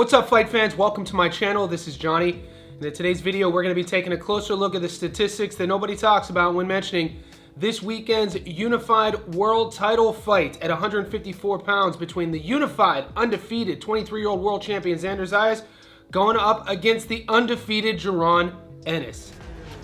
What's up, fight fans? Welcome to my channel. This is Johnny. And in today's video, we're going to be taking a closer look at the statistics that nobody talks about when mentioning this weekend's unified world title fight at 154 pounds between the unified, undefeated 23-year-old world champion Xander Zayas going up against the undefeated Jaron Ennis.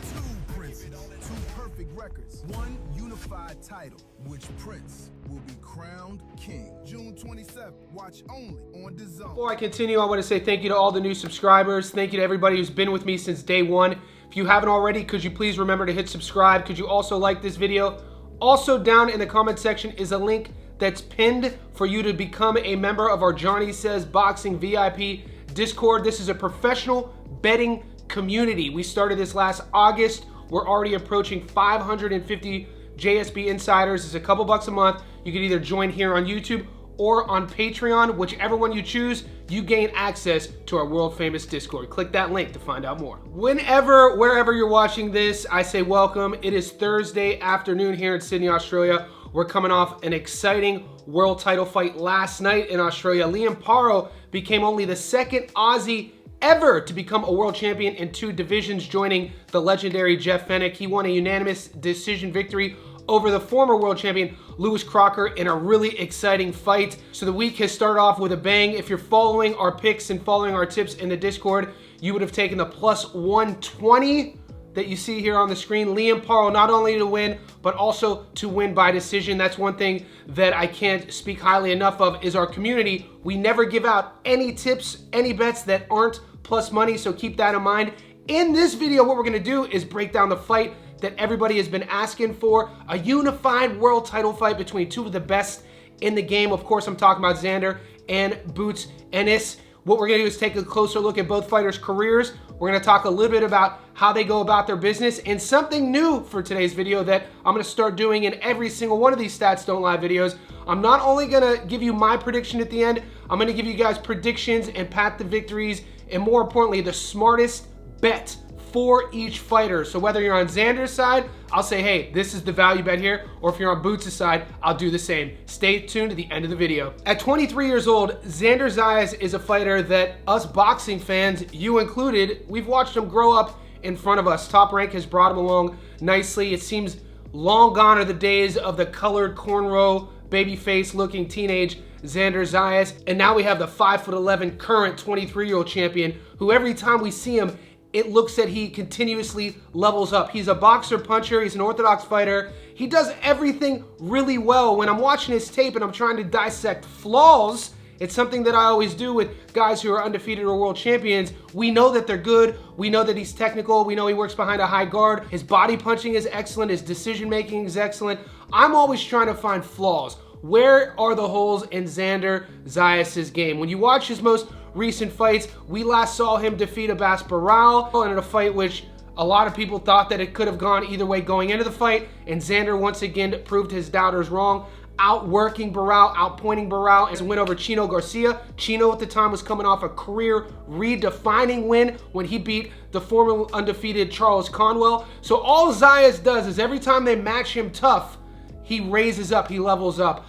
Two princes, two perfect records, one unified title. Which prince will be crowned king? June 27th. Watch only on DAZN. Before I continue, I want to say thank you to all the new subscribers. Thank you to everybody who's been with me since day one. If you haven't already, could you please remember to hit subscribe? Could you also like this video? Also, down in the comment section is a link that's pinned for you to become a member of our Johnny Says Boxing VIP Discord. This is a professional betting community. We started this last August. We're already approaching 550 JSB insiders. It's a couple bucks a month. You can either join here on YouTube or on Patreon. Whichever one you choose, you gain access to our world famous Discord. Click that link to find out more. Whenever, wherever you're watching this, I say welcome. It is Thursday afternoon here in Sydney, Australia. We're coming off an exciting world title fight last night in Australia. Liam Paro became only the second Aussie ever to become a world champion in two divisions, joining the legendary Jeff Fenech. He won a unanimous decision victory over the former world champion Lewis Crocker in a really exciting fight. So the week has started off with a bang. If you're following our picks and following our tips in the Discord, you would have taken the plus 120 that you see here on the screen. Liam Paro not only to win, but also to win by decision. That's one thing that I can't speak highly enough of is our community. We never give out any tips, any bets that aren't plus money, so keep that in mind. In this video, what we're gonna do is break down the fight that everybody has been asking for, a unified world title fight between two of the best in the game. Of course, I'm talking about Xander and Boots Ennis. What we're gonna do is take a closer look at both fighters' careers. We're gonna talk a little bit about how they go about their business, and something new for today's video that I'm gonna start doing in every single one of these Stats Don't Lie videos. I'm not only gonna give you my prediction at the end, I'm gonna give you guys predictions and path to victories, and more importantly, the smartest bet for each fighter. So whether you're on Xander's side, I'll say, hey, this is the value bet here, or if you're on Boots' side, I'll do the same. Stay tuned to the end of the video. At 23 years old, Xander Zayas is a fighter that us boxing fans, you included, we've watched him grow up in front of us. Top Rank has brought him along nicely. It seems long gone are the days of the colored cornrow, babyface looking teenage Xander Zayas. And now we have the 5'11" current 23-year-old champion who every time we see him, it looks that he continuously levels up. He's a boxer puncher. He's an orthodox fighter. He does everything really well. When I'm watching his tape and I'm trying to dissect flaws, it's something that I always do with guys who are undefeated or world champions. We know that they're good. We know that he's technical. We know he works behind a high guard. His body punching is excellent. His decision making is excellent. I'm always trying to find flaws. Where are the holes in Xander Zayas' game? When you watch his most recent fights, we last saw him defeat Abbas Barral in a fight which a lot of people thought that it could have gone either way going into the fight, and Xander once again proved his doubters wrong, outworking Barral, outpointing Barral, and win over Chino Garcia. Chino at the time was coming off a career redefining win when he beat the former undefeated Charles Conwell. So all Zayas does is every time they match him tough, he raises up, he levels up.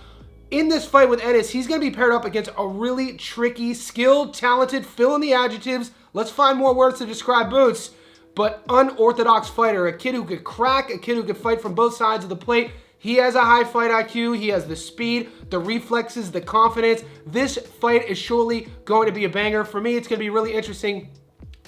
In this fight with Ennis, he's going to be paired up against a really tricky, skilled, talented, fill in the adjectives, let's find more words to describe Boots, but unorthodox fighter, a kid who could crack, a kid who could fight from both sides of the plate. He has a high fight IQ, he has the speed, the reflexes, the confidence. This fight is surely going to be a banger. For me, it's going to be really interesting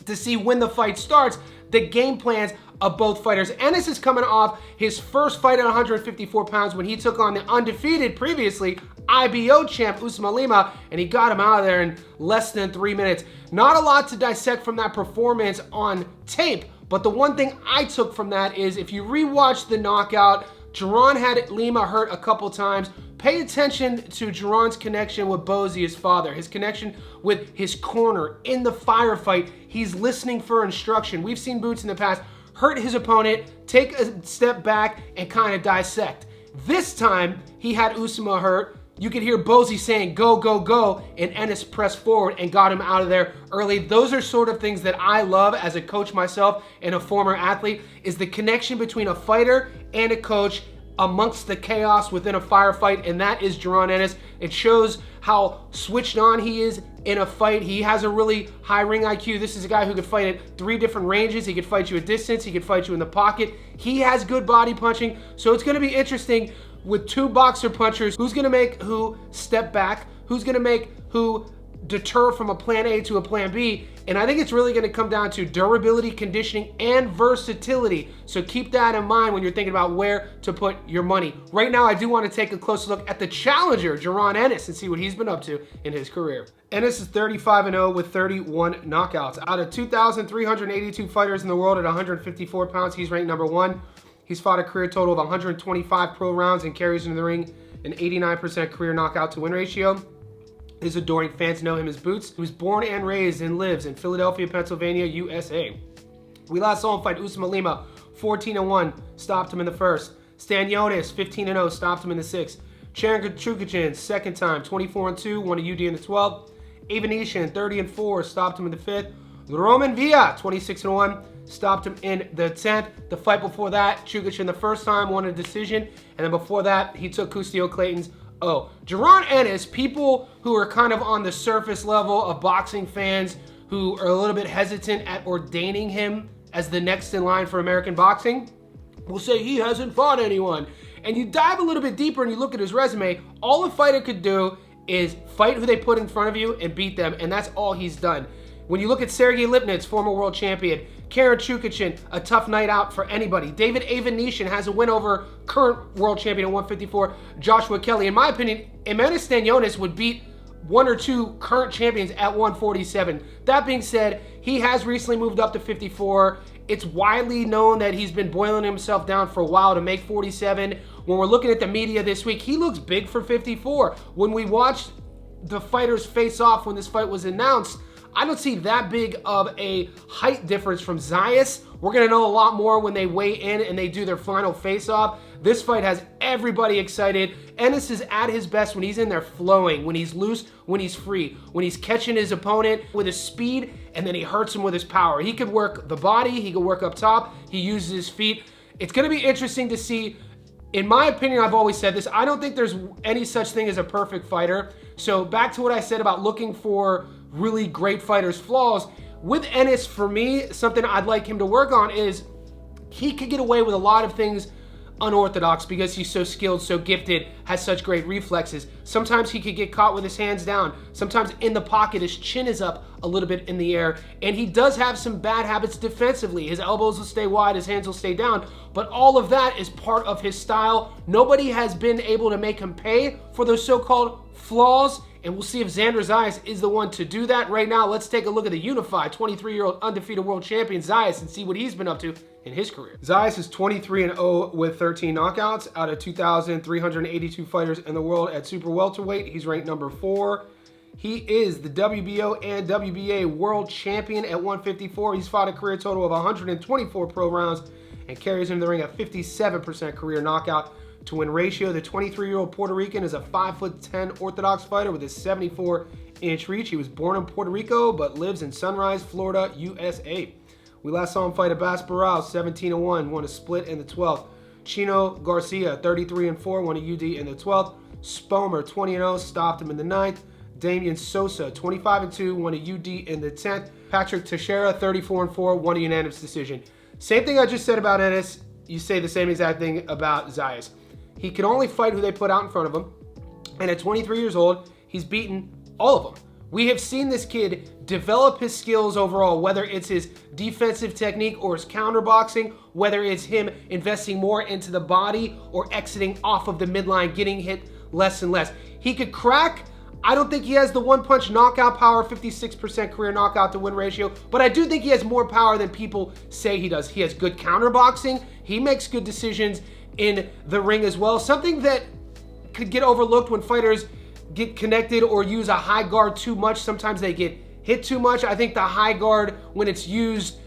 to see when the fight starts, the game plans of both fighters. Ennis is coming off his first fight at 154 pounds when he took on the undefeated previously IBO champ Usman Lima, and he got him out of there in less than 3 minutes. Not a lot to dissect from that performance on tape, but the one thing I took from that is if you rewatch the knockout, Jaron had Lima hurt a couple times. Pay attention to Jaron's connection with Bozy, his father, his connection with his corner in the firefight. He's listening for instruction. We've seen Boots in the past hurt his opponent, take a step back, and kind of dissect. This time, he had Usman hurt. You could hear Bozy saying, go, go, go, and Ennis pressed forward and got him out of there early. Those are sort of things that I love as a coach myself and a former athlete, is the connection between a fighter and a coach amongst the chaos within a firefight, and that is Jaron Ennis. It shows how switched on he is in a fight. He has a really high ring IQ. This is a guy who could fight at 3 different ranges. He could fight you at distance. He could fight you in the pocket. He has good body punching. So it's going to be interesting with 2 boxer punchers. Who's going to make who step back? Who's going to make who deter from a plan A to a plan B? And I think it's really going to come down to durability, conditioning, and versatility. So keep that in mind when you're thinking about where to put your money. Right now, I do want to take a closer look at the challenger, Jaron Ennis, and see what he's been up to in his career. Ennis is 35-0 with 31 knockouts. Out of 2,382 fighters in the world at 154 pounds, he's ranked number 1. He's fought a career total of 125 pro rounds and carries into the ring an 89% career knockout to win ratio. His adoring fans know him as Boots. He was born and raised and lives in Philadelphia, Pennsylvania, USA. We last saw him fight Usman Lima, 14-1, stopped him in the first. Stanionis, 15-0, stopped him in the sixth. Sharon Chukachin, second time, 24-2, won a UD in the 12th. Avanesian, 30-4, stopped him in the fifth. Roman Villa, 26-1, stopped him in the 10th. The fight before that, Chukachin the first time won a decision, and then before that, he took Custio Clayton's. Jaron Ennis, people who are kind of on the surface level of boxing fans who are a little bit hesitant at ordaining him as the next in line for American boxing, will say he hasn't fought anyone. And you dive a little bit deeper and you look at his resume, all a fighter could do is fight who they put in front of you and beat them, and that's all he's done. When you look at Sergey Lipnitz, former world champion, Karen Chukachin, a tough night out for anybody. David Avanesian has a win over current world champion at 154, Joshua Kelly. In my opinion, Emanis Stanionis would beat 1 or 2 current champions at 147. That being said, he has recently moved up to 54. It's widely known that he's been boiling himself down for a while to make 47. When we're looking at the media this week, he looks big for 54. When we watched the fighters face off when this fight was announced, I don't see that big of a height difference from Zayas. We're going to know a lot more when they weigh in and they do their final face-off. This fight has everybody excited. Ennis is at his best when he's in there flowing, when he's loose, when he's free, when he's catching his opponent with his speed, and then he hurts him with his power. He could work the body, he could work up top, he uses his feet. It's going to be interesting to see. In my opinion, I've always said this, I don't think there's any such thing as a perfect fighter. So back to what I said about looking for really great fighters' flaws. With Ennis, for me, something I'd like him to work on is he could get away with a lot of things unorthodox because he's so skilled, so gifted, has such great reflexes. Sometimes he could get caught with his hands down. Sometimes in the pocket, his chin is up a little bit in the air. And he does have some bad habits defensively. His elbows will stay wide, his hands will stay down. But all of that is part of his style. Nobody has been able to make him pay for those so-called flaws. And we'll see if Xander Zayas is the one to do that. Right now, let's take a look at the unified 23-year-old undefeated world champion Zayas and see what he's been up to in his career. Zayas is 23-0 with 13 knockouts. Out of 2,382 fighters in the world at super welterweight, he's ranked number 4. He is the WBO and WBA world champion at 154. He's fought a career total of 124 pro rounds and carries in the ring a 57% career knockout to win ratio. The 23-year-old Puerto Rican is a 5'10" orthodox fighter with a 74-inch reach. He was born in Puerto Rico but lives in Sunrise, Florida, USA. We last saw him fight at Bass Barral, 17-1, won a split in the 12th. Chino Garcia, 33-4, won a UD in the 12th. Spomer, 20-0, stopped him in the 9th. Damian Sosa, 25-2, won a UD in the 10th. Patrick Teixeira, 34-4, won a unanimous decision. Same thing I just said about Ennis, you say the same exact thing about Zayas. He can only fight who they put out in front of him. And at 23 years old, he's beaten all of them. We have seen this kid develop his skills overall, whether it's his defensive technique or his counterboxing, whether it's him investing more into the body or exiting off of the midline, getting hit less and less. He could crack. I don't think he has the one-punch knockout power, 56% career knockout to win ratio, but I do think he has more power than people say he does. He has good counterboxing. He makes good decisions in the ring as well. Something that could get overlooked when fighters get connected or use a high guard too much. Sometimes they get hit too much. I think the high guard, when it's used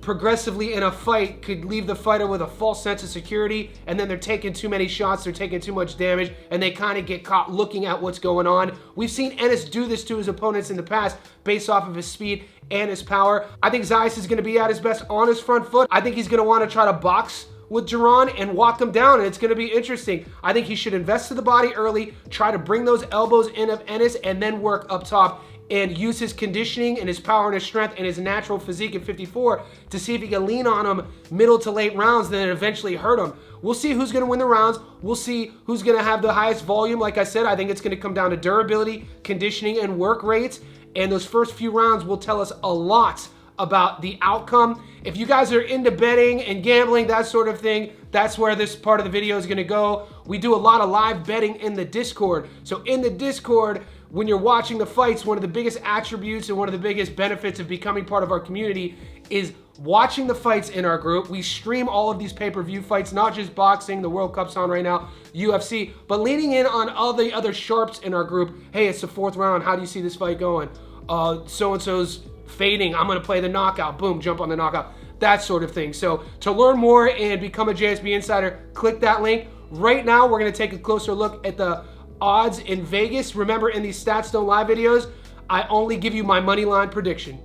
progressively in a fight, could leave the fighter with a false sense of security, and then they're taking too many shots, they're taking too much damage, and they kind of get caught looking at what's going on. We've seen Ennis do this to his opponents in the past based off of his speed and his power. I think Zayas is going to be at his best on his front foot. I think he's going to want to try to box with Jaron and walk him down, and it's going to be interesting. I think he should invest to the body early, try to bring those elbows in of Ennis, and then work up top and use his conditioning and his power and his strength and his natural physique at 54 to see if he can lean on him middle to late rounds and then eventually hurt him. We'll see who's going to win the rounds. We'll see who's going to have the highest volume. Like I said, I think it's going to come down to durability, conditioning, and work rates. And those first few rounds will tell us a lot about the outcome. If you guys are into betting and gambling, that sort of thing, that's where this part of the video is going to go. We do a lot of live betting in the Discord. So in the Discord, when you're watching the fights, one of the biggest attributes and one of the biggest benefits of becoming part of our community is watching the fights in our group. We stream all of these pay-per-view fights, not just boxing, the World Cup's on right now, UFC, but leaning in on all the other sharps in our group. Hey, it's the 4th round. How do you see this fight going? So-and-so's fading. I'm going to play the knockout. Boom, jump on the knockout. That sort of thing. So to learn more and become a JSB Insider, click that link. Right now, we're going to take a closer look at the odds in Vegas. Remember, in these Stats Don't Lie videos, I only give you my money line prediction.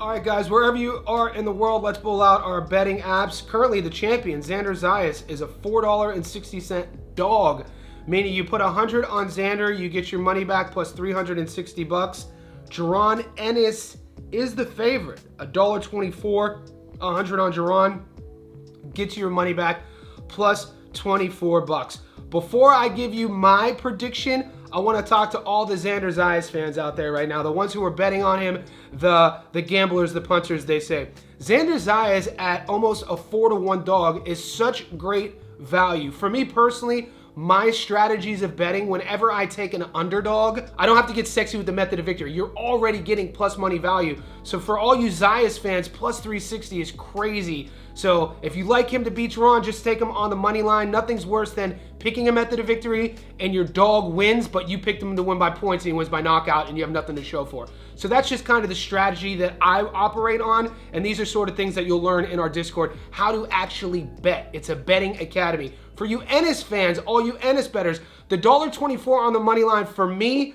All right, guys, wherever you are in the world, let's pull out our betting apps. Currently, the champion, Xander Zayas, is a $4.60 dog, meaning you put 100 on Xander, you get your money back plus 360 bucks. Jaron Ennis is the favorite, $1.24. 100 on Jaron gets you your money back plus 24 bucks. Before I give you my prediction, I want to talk to all the Xander Zayas fans out there right now, the ones who are betting on him, the gamblers, the punters, they say. Xander Zayas at almost a 4-to-1 dog is such great value. For me personally, my strategies of betting, whenever I take an underdog, I don't have to get sexy with the method of victory. You're already getting plus money value. So for all you Zayas fans, plus 360 is crazy. So if you like him to beat Jaron, just take him on the money line. Nothing's worse than picking a method of victory and your dog wins, but you picked him to win by points and he wins by knockout and you have nothing to show for. So that's just kind of the strategy that I operate on. And these are sort of things that you'll learn in our Discord, how to actually bet. It's a betting academy. For you Ennis fans, all you Ennis bettors, the $1.24 on the money line for me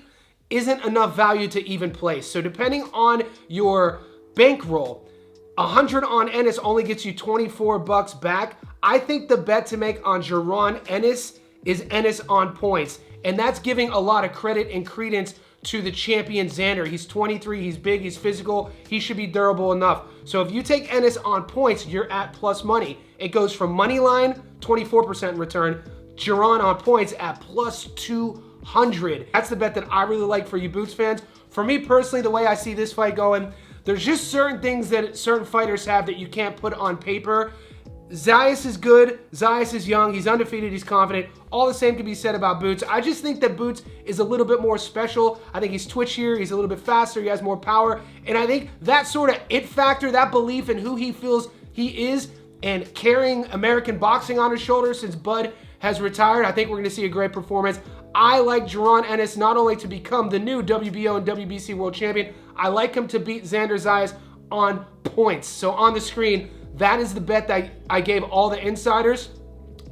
isn't enough value to even place. So depending on your bankroll, 100 on Ennis only gets you 24 bucks back. I think the bet to make on Jaron Ennis is Ennis on points. And that's giving a lot of credit and credence to the champion Xander. He's 23, he's big, he's physical, he should be durable enough. So if you take Ennis on points, you're at plus money. It goes from money line, 24% return, Jaron on points at plus 200. That's the bet that I really like for you Boots fans. For me personally, the way I see this fight going, there's just certain things that certain fighters have that you can't put on paper. Zayas is good, Zayas is young, he's undefeated, he's confident. All the same can be said about Boots. I just think that Boots is a little bit more special. I think he's twitchier, he's a little bit faster, he has more power. And I think that sort of it factor, that belief in who he feels he is and carrying American boxing on his shoulders since Bud has retired, I think we're going to see a great performance. I like Jaron Ennis not only to become the new WBO and WBC world champion, I like him to beat Xander Zayas on points. So on the screen, that is the bet that I gave all the insiders.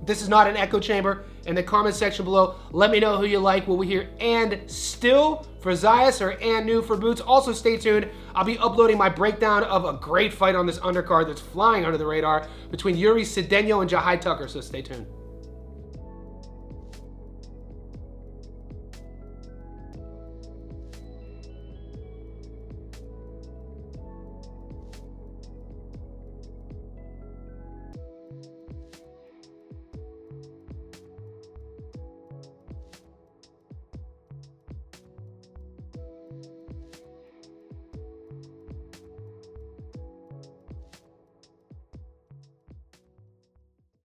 This is not an echo chamber. In the comment section below, let me know who you like. Will we hear and still for Zayas or and new for Boots? Also stay tuned. I'll be uploading my breakdown of a great fight on this undercard that's flying under the radar between Yuri Cedeno and Jahai Tucker, so stay tuned.